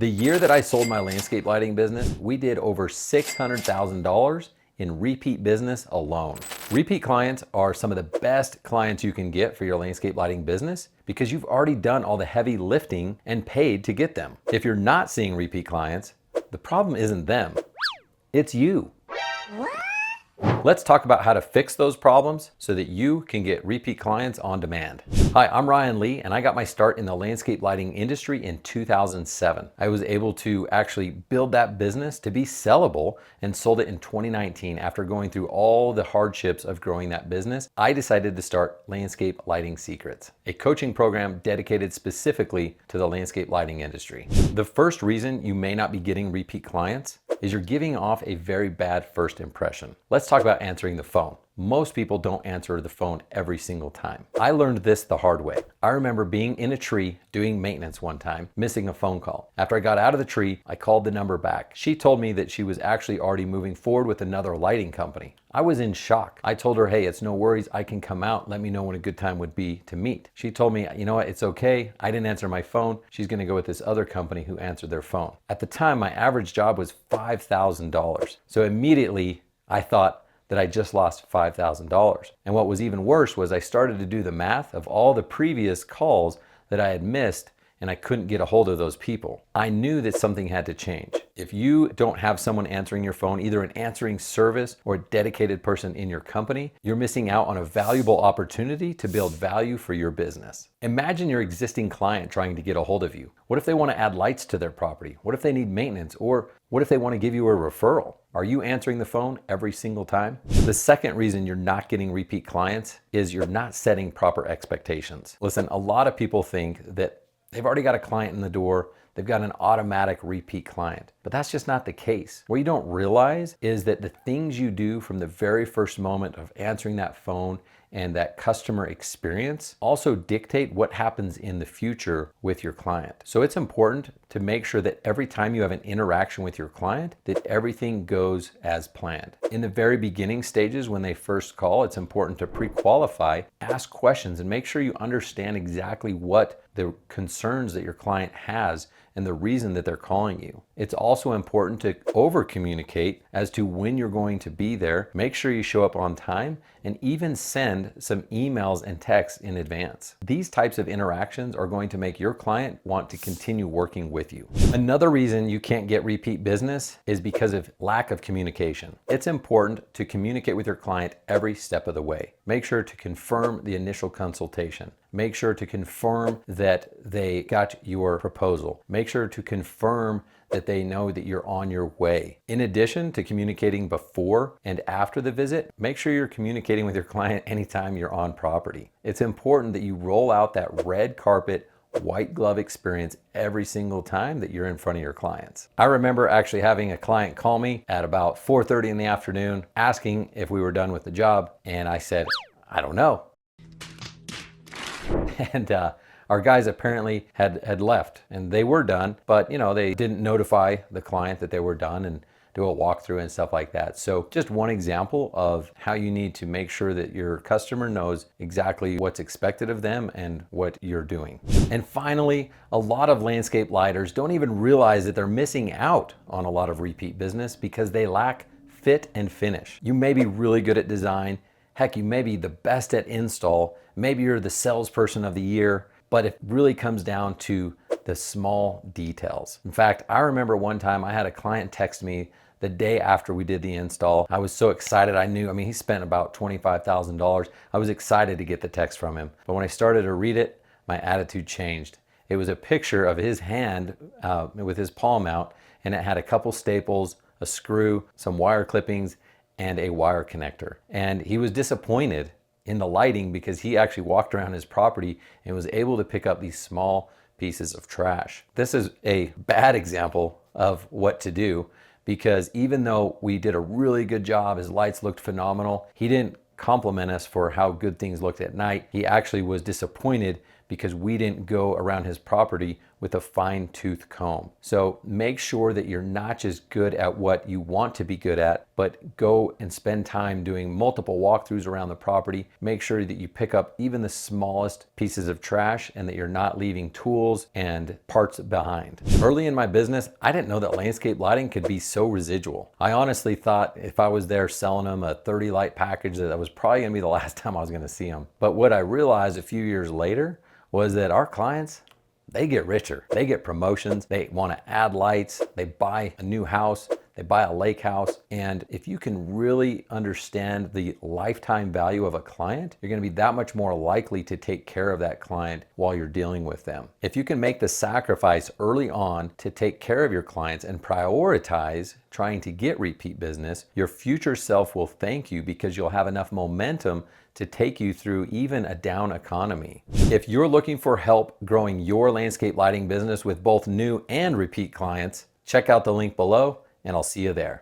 The year that I sold my landscape lighting business, we did over $600,000 in repeat business alone. Repeat clients are some of the best clients you can get for your landscape lighting business because you've already done all the heavy lifting and paid to get them. If you're not seeing repeat clients, the problem isn't them, it's you. Let's talk about how to fix those problems so that you can get repeat clients on demand. Hi, I'm Ryan Lee, and I got my start in the landscape lighting industry in 2007. I was able to actually build that business to be sellable and sold it in 2019 after going through all the hardships of growing that business. I decided to start Landscape Lighting Secrets, a coaching program dedicated specifically to the landscape lighting industry. The first reason you may not be getting repeat clients is you're giving off a very bad first impression. Let's talk about answering the phone. Most people don't answer the phone every single time. I learned this the hard way. I remember being in a tree doing maintenance one time, missing a phone call. After I got out of the tree, I called the number back. She told me that she was actually already moving forward with another lighting company. I was in shock. I told her, hey, it's no worries, I can come out. Let me know when a good time would be to meet. She told me, you know what, it's okay. I didn't answer my phone. She's gonna go with this other company who answered their phone. At the time, my average job was $5,000. So immediately I thought that I just lost $5,000. And what was even worse was I started to do the math of all the previous calls that I had missed, and I couldn't get a hold of those people. I knew that something had to change. If you don't have someone answering your phone, either an answering service or a dedicated person in your company, you're missing out on a valuable opportunity to build value for your business. Imagine your existing client trying to get a hold of you. What if they want to add lights to their property? What if they need maintenance? Or what if they want to give you a referral? Are you answering the phone every single time? The second reason you're not getting repeat clients is you're not setting proper expectations. Listen, a lot of people think that they've already got a client in the door, they've got an automatic repeat client, but that's just not the case. What you don't realize is that the things you do from the very first moment of answering that phone and that customer experience also dictate what happens in the future with your client. So it's important to make sure that every time you have an interaction with your client, that everything goes as planned. In the very beginning stages, when they first call, it's important to pre-qualify, ask questions, and make sure you understand exactly what the concerns that your client has and the reason that they're calling you. It's also important to over communicate as to when you're going to be there. Make sure you show up on time and even send some emails and texts in advance. These types of interactions are going to make your client want to continue working with you. Another reason you can't get repeat business is because of lack of communication. It's important to communicate with your client every step of the way. Make sure to confirm the initial consultation. Make sure to confirm that they got your proposal. Make sure to confirm that they know that you're on your way. In addition to communicating before and after the visit, make sure you're communicating with your client anytime you're on property. It's important that you roll out that red carpet, white glove experience every single time that you're in front of your clients. I remember actually having a client call me at about 4:30 in the afternoon asking if we were done with the job, and I said, I don't know. And our guys apparently had left, and they were done, but they didn't notify the client that they were done and do a walkthrough and stuff like that. So just one example of how you need to make sure that your customer knows exactly what's expected of them and what you're doing. And finally, a lot of landscape lighters don't even realize that they're missing out on a lot of repeat business because they lack fit and finish. You may be really good at design. Heck, you may be the best at install. Maybe you're the salesperson of the year, but it really comes down to the small details. In fact, I remember one time I had a client text me the day after we did the install. I was so excited. He spent about $25,000. I was excited to get the text from him. But when I started to read it, my attitude changed. It was a picture of his hand with his palm out, and it had a couple staples, a screw, some wire clippings, and a wire connector. And he was disappointed in the lighting because he actually walked around his property and was able to pick up these small pieces of trash. This is a bad example of what to do, because even though we did a really good job, his lights looked phenomenal, he didn't compliment us for how good things looked at night. He actually was disappointed because we didn't go around his property with a fine-tooth comb. So make sure that you're not just good at what you want to be good at, but go and spend time doing multiple walkthroughs around the property. Make sure that you pick up even the smallest pieces of trash and that you're not leaving tools and parts behind. Early in my business, I didn't know that landscape lighting could be so residual. I honestly thought if I was there selling them a 30 light package, that was probably gonna be the last time I was gonna see them. But what I realized a few years later was that our clients, they get richer. They get promotions. They want to add lights. They buy a new house. They buy a lake house. And if you can really understand the lifetime value of a client, you're going to be that much more likely to take care of that client while you're dealing with them. If you can make the sacrifice early on to take care of your clients and prioritize trying to get repeat business, your future self will thank you because you'll have enough momentum to take you through even a down economy. If you're looking for help growing your landscape lighting business with both new and repeat clients, check out the link below and I'll see you there.